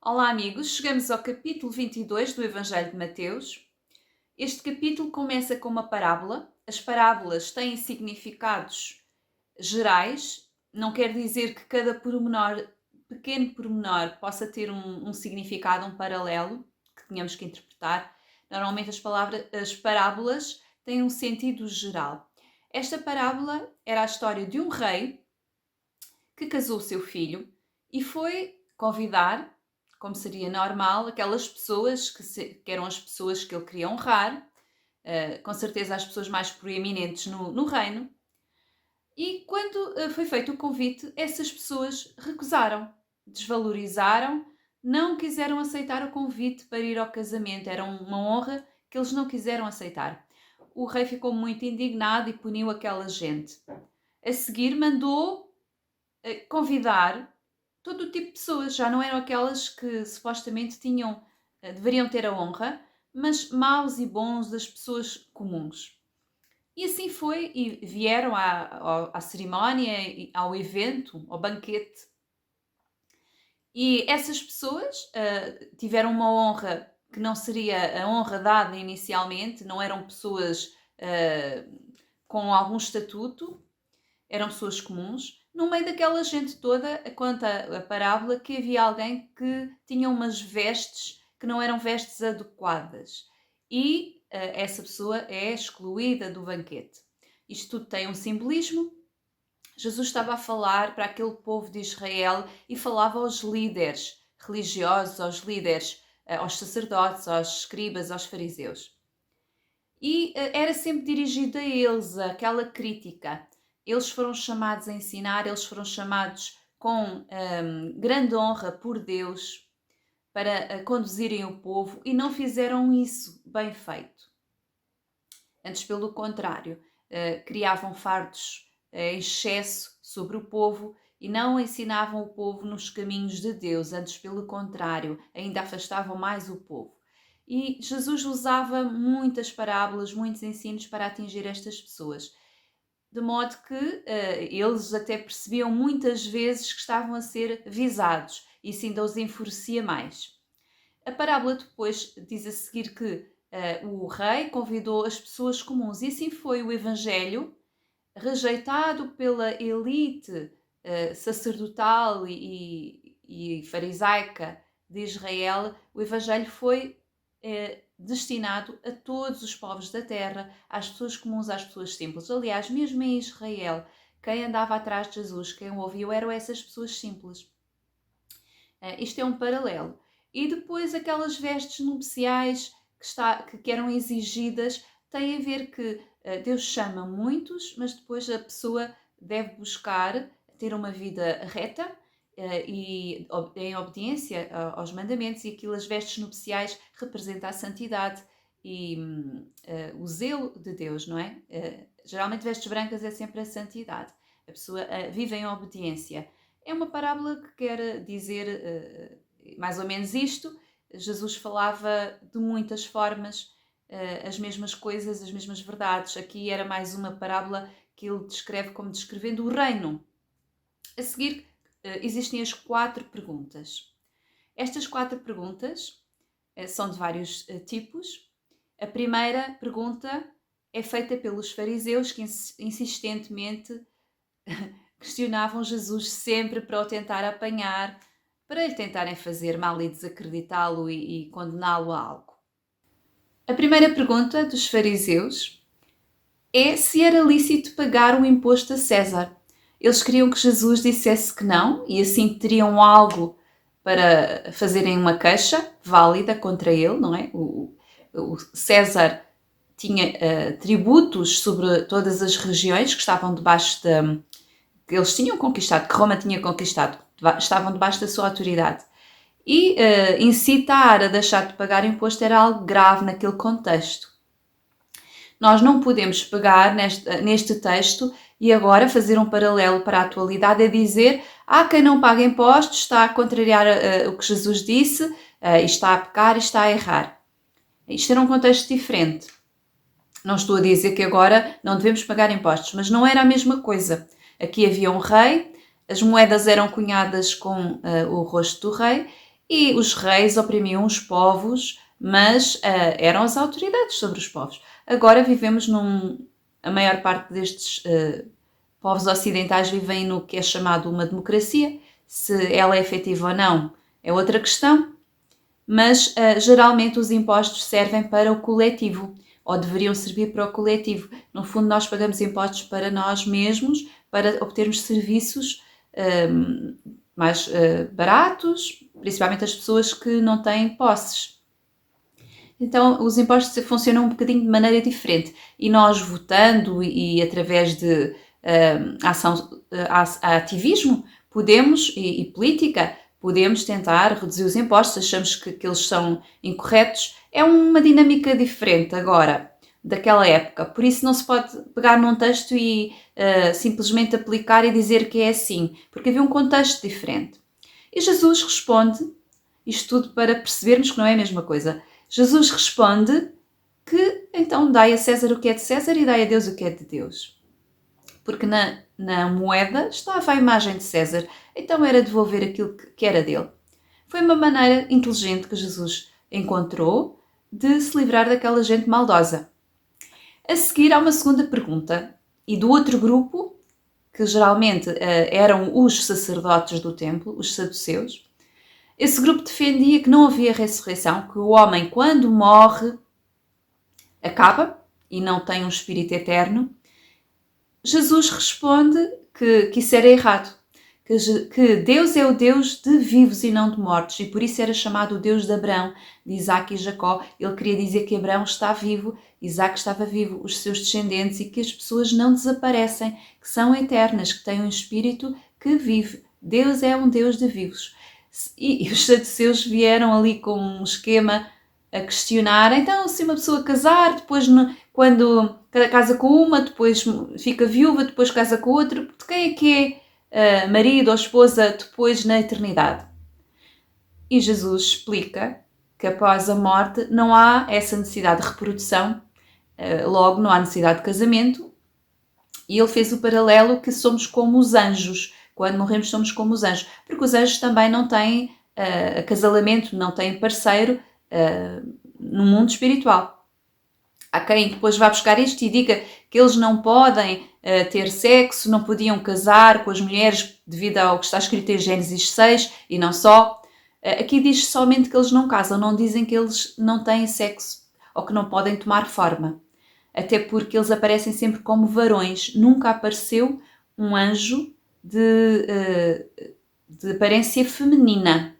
Olá amigos, chegamos ao capítulo 22 do Evangelho de Mateus. Este capítulo começa com uma parábola. As parábolas têm significados gerais, não quer dizer que cada pequeno pormenor possa ter um significado, um paralelo, que tenhamos que interpretar. Normalmente as parábolas têm um sentido geral. Esta parábola era a história de um rei que casou o seu filho e foi convidar, como seria normal, aquelas pessoas que eram as pessoas que ele queria honrar, com certeza as pessoas mais proeminentes no reino. E quando foi feito o convite, essas pessoas recusaram, desvalorizaram, não quiseram aceitar o convite para ir ao casamento. Era uma honra que eles não quiseram aceitar. O rei ficou muito indignado e puniu aquela gente. A seguir mandou convidar todo o tipo de pessoas, já não eram aquelas que supostamente deveriam ter a honra, mas maus e bons, das pessoas comuns. E assim foi, e vieram à cerimónia, ao evento, ao banquete. E essas pessoas tiveram uma honra que não seria a honra dada inicialmente, não eram pessoas com algum estatuto, eram pessoas comuns. No meio daquela gente toda, conta a parábola que havia alguém que tinha umas vestes que não eram vestes adequadas. E essa pessoa é excluída do banquete. Isto tudo tem um simbolismo. Jesus estava a falar para aquele povo de Israel e falava aos líderes religiosos, aos líderes, aos sacerdotes, aos escribas, aos fariseus. E era sempre dirigido a eles, aquela crítica. Eles foram chamados a ensinar, eles foram chamados com grande honra por Deus para conduzirem o povo e não fizeram isso bem feito. Antes, pelo contrário, criavam fardos em excesso sobre o povo e não ensinavam o povo nos caminhos de Deus. Antes, pelo contrário, ainda afastavam mais o povo. E Jesus usava muitas parábolas, muitos ensinos para atingir estas pessoas. De modo que eles até percebiam muitas vezes que estavam a ser visados. E isso ainda os enfurecia mais. A parábola depois diz a seguir que o rei convidou as pessoas comuns. E assim foi o Evangelho, rejeitado pela elite sacerdotal e farisaica de Israel. O Evangelho foi destinado a todos os povos da terra, às pessoas comuns, às pessoas simples. Aliás, mesmo em Israel, quem andava atrás de Jesus, quem o ouviu, eram essas pessoas simples. Isto é um paralelo. E depois aquelas vestes nupciais que eram exigidas, tem a ver que Deus chama muitos, mas depois a pessoa deve buscar ter uma vida reta, e em obediência aos mandamentos, e as vestes nupciais representam a santidade e o zelo de Deus, não é? Geralmente vestes brancas é sempre a santidade. A pessoa vive em obediência. É uma parábola que quer dizer mais ou menos isto. Jesus falava de muitas formas as mesmas coisas, as mesmas verdades. Aqui era mais uma parábola que ele descreve como descrevendo o reino. A seguir, existem as 4 perguntas. Estas 4 perguntas são de vários tipos. A primeira pergunta é feita pelos fariseus que insistentemente questionavam Jesus sempre para o tentar apanhar, para lhe tentarem fazer mal e desacreditá-lo e condená-lo a algo. A primeira pergunta dos fariseus é se era lícito pagar o imposto a César. Eles queriam que Jesus dissesse que não, e assim teriam algo para fazerem uma queixa válida contra ele, não é? O César tinha tributos sobre todas as regiões que estavam debaixo que eles tinham conquistado, que Roma tinha conquistado, estavam debaixo da sua autoridade. E incitar a deixar de pagar imposto era algo grave naquele contexto. Nós não podemos pegar neste texto e agora fazer um paralelo para a atualidade a dizer quem não paga impostos está a contrariar o que Jesus disse, e está a pecar e está a errar. Isto era um contexto diferente. Não estou a dizer que agora não devemos pagar impostos, mas não era a mesma coisa. Aqui havia um rei, as moedas eram cunhadas com o rosto do rei E os reis oprimiam os povos, mas eram as autoridades sobre os povos. Agora vivemos a maior parte destes povos ocidentais vivem no que é chamado uma democracia. Se ela é efetiva ou não é outra questão, mas geralmente os impostos servem para o coletivo, ou deveriam servir para o coletivo. No fundo, nós pagamos impostos para nós mesmos, para obtermos serviços mais baratos, principalmente as pessoas que não têm posses. Então, os impostos funcionam um bocadinho de maneira diferente e nós votando e através de ativismo podemos, e política, podemos tentar reduzir os impostos, achamos que eles são incorretos. É uma dinâmica diferente agora daquela época, por isso não se pode pegar num texto e simplesmente aplicar e dizer que é assim, porque havia um contexto diferente. E Jesus responde, isto tudo para percebermos que não é a mesma coisa. Jesus responde que então dai a César o que é de César e dai a Deus o que é de Deus. Porque na moeda estava a imagem de César, então era devolver aquilo que era dele. Foi uma maneira inteligente que Jesus encontrou de se livrar daquela gente maldosa. A seguir há uma segunda pergunta, e do outro grupo, que geralmente eram os sacerdotes do templo, os saduceus. Esse grupo defendia que não havia ressurreição, que o homem, quando morre, acaba e não tem um espírito eterno. Jesus responde que isso era errado, que Deus é o Deus de vivos e não de mortos, e por isso era chamado o Deus de Abraão, de Isaac e Jacó. Ele queria dizer que Abraão está vivo, Isaac estava vivo, os seus descendentes, e que as pessoas não desaparecem, que são eternas, que têm um espírito que vive. Deus é um Deus de vivos. E os saduceus vieram ali com um esquema a questionar. Então, se uma pessoa casar, depois quando casa com uma, depois fica viúva, depois casa com outra, de quem é que é marido ou esposa depois na eternidade? E Jesus explica que após a morte não há essa necessidade de reprodução, logo não há necessidade de casamento, e ele fez o paralelo que somos como os anjos. Quando morremos somos como os anjos, porque os anjos também não têm acasalamento, não têm parceiro no mundo espiritual. Há quem depois vá buscar isto e diga que eles não podem ter sexo, não podiam casar com as mulheres devido ao que está escrito em Gênesis 6 e não só. Aqui diz somente que eles não casam, não dizem que eles não têm sexo ou que não podem tomar forma. Até porque eles aparecem sempre como varões. Nunca apareceu um anjo de aparência feminina.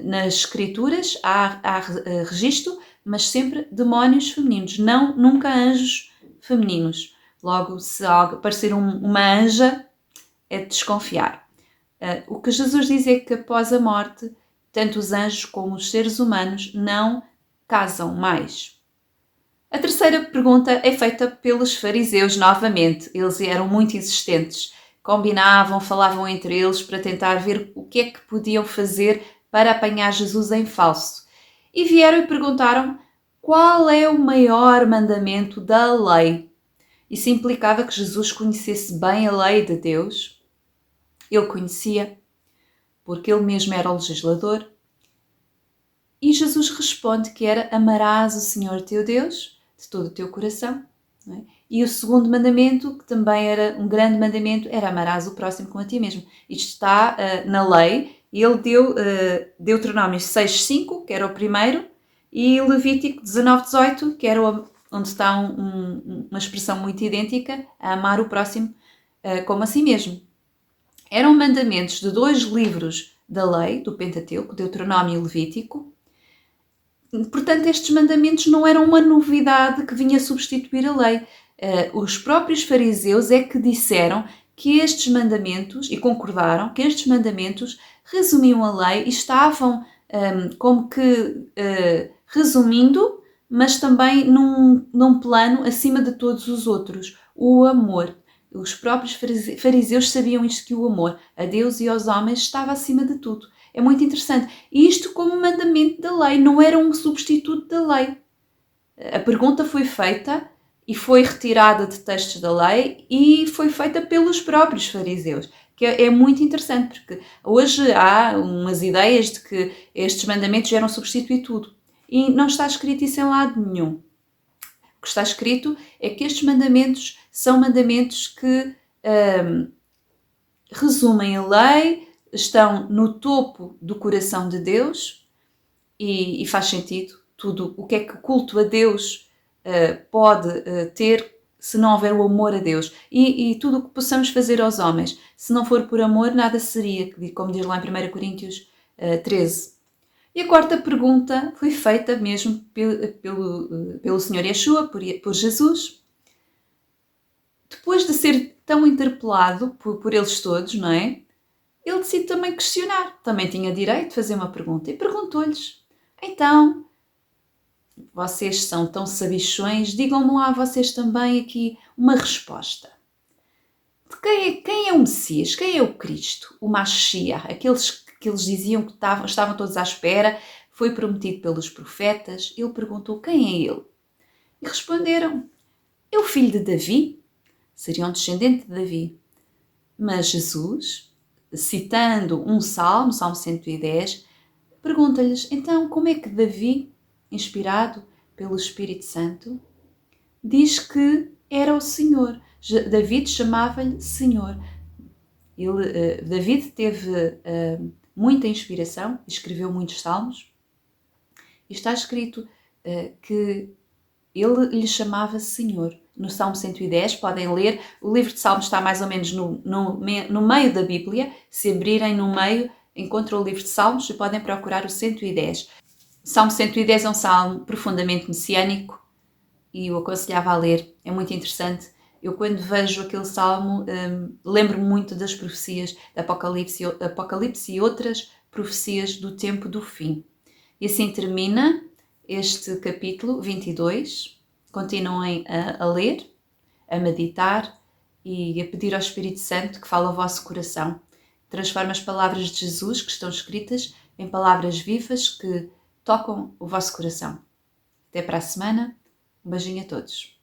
Nas escrituras há registro, mas sempre demónios femininos, nunca anjos femininos. Logo, se aparecer uma anja, é de desconfiar. O que Jesus diz é que após a morte, tanto os anjos como os seres humanos não casam mais. A terceira pergunta é feita pelos fariseus novamente. Eles eram muito insistentes. Combinavam, falavam entre eles para tentar ver o que é que podiam fazer para apanhar Jesus em falso. E vieram e perguntaram qual é o maior mandamento da lei. Isso implicava que Jesus conhecesse bem a lei de Deus. Ele conhecia, porque ele mesmo era o legislador. E Jesus responde que era: amarás o Senhor teu Deus de todo o teu coração. Não é? E o segundo mandamento, que também era um grande mandamento, era: amarás o próximo como a ti mesmo. Isto está na lei. Ele deu Deuteronômio 6:5, que era o primeiro, e Levítico 19:18, que era onde está uma expressão muito idêntica, a amar o próximo como a si mesmo. Eram mandamentos de 2 livros da lei, do Pentateuco, Deuteronômio e Levítico. Portanto, estes mandamentos não eram uma novidade que vinha substituir a lei. Os próprios fariseus é que disseram que estes mandamentos, e concordaram que estes mandamentos resumiam a lei e estavam como que resumindo, mas também num plano acima de todos os outros, o amor. Os próprios fariseus sabiam isto, que o amor a Deus e aos homens estava acima de tudo. É muito interessante. E isto como mandamento da lei, não era um substituto da lei. A pergunta foi feita e foi retirada de textos da lei e foi feita pelos próprios fariseus, que é muito interessante, porque hoje há umas ideias de que estes mandamentos eram substituir tudo. E não está escrito isso em lado nenhum. O que está escrito é que estes mandamentos são mandamentos que resumem a lei, estão no topo do coração de Deus e faz sentido. Tudo o que é que o culto a Deus pode ter se não houver o amor a Deus. E tudo o que possamos fazer aos homens, se não for por amor, nada seria, como diz lá em 1 Coríntios 13. E a quarta pergunta foi feita mesmo pelo Senhor Yeshua, por Jesus. Depois de ser tão interpelado por eles todos, não é? Ele decide também questionar. Também tinha direito de fazer uma pergunta. E perguntou-lhes: então, vocês são tão sabichões, digam-me lá vocês também aqui uma resposta. De quem é o Messias? Quem é o Cristo? O Mashiach? Aqueles que eles diziam que estavam todos à espera, foi prometido pelos profetas. Ele perguntou: quem é ele? E responderam: é o filho de Davi. Seria um descendente de Davi. Mas Jesus, citando um salmo, Salmo 110, pergunta-lhes: então, como é que Davi, inspirado pelo Espírito Santo, diz que era o Senhor? David chamava-lhe Senhor. David teve muita inspiração, escreveu muitos salmos, e está escrito que ele lhe chamava Senhor. No Salmo 110, podem ler, o livro de Salmos está mais ou menos no meio da Bíblia. Se abrirem no meio, encontram o livro de Salmos e podem procurar o 110. O Salmo 110 é um salmo profundamente messiânico e eu aconselhava a ler, é muito interessante. Eu, quando vejo aquele salmo, lembro-me muito das profecias de Apocalipse e outras profecias do tempo do fim. E assim termina este capítulo 22. Continuem a ler, a meditar e a pedir ao Espírito Santo que fale ao vosso coração. Transforme as palavras de Jesus que estão escritas em palavras vivas que tocam o vosso coração. Até para a semana. Um beijinho a todos.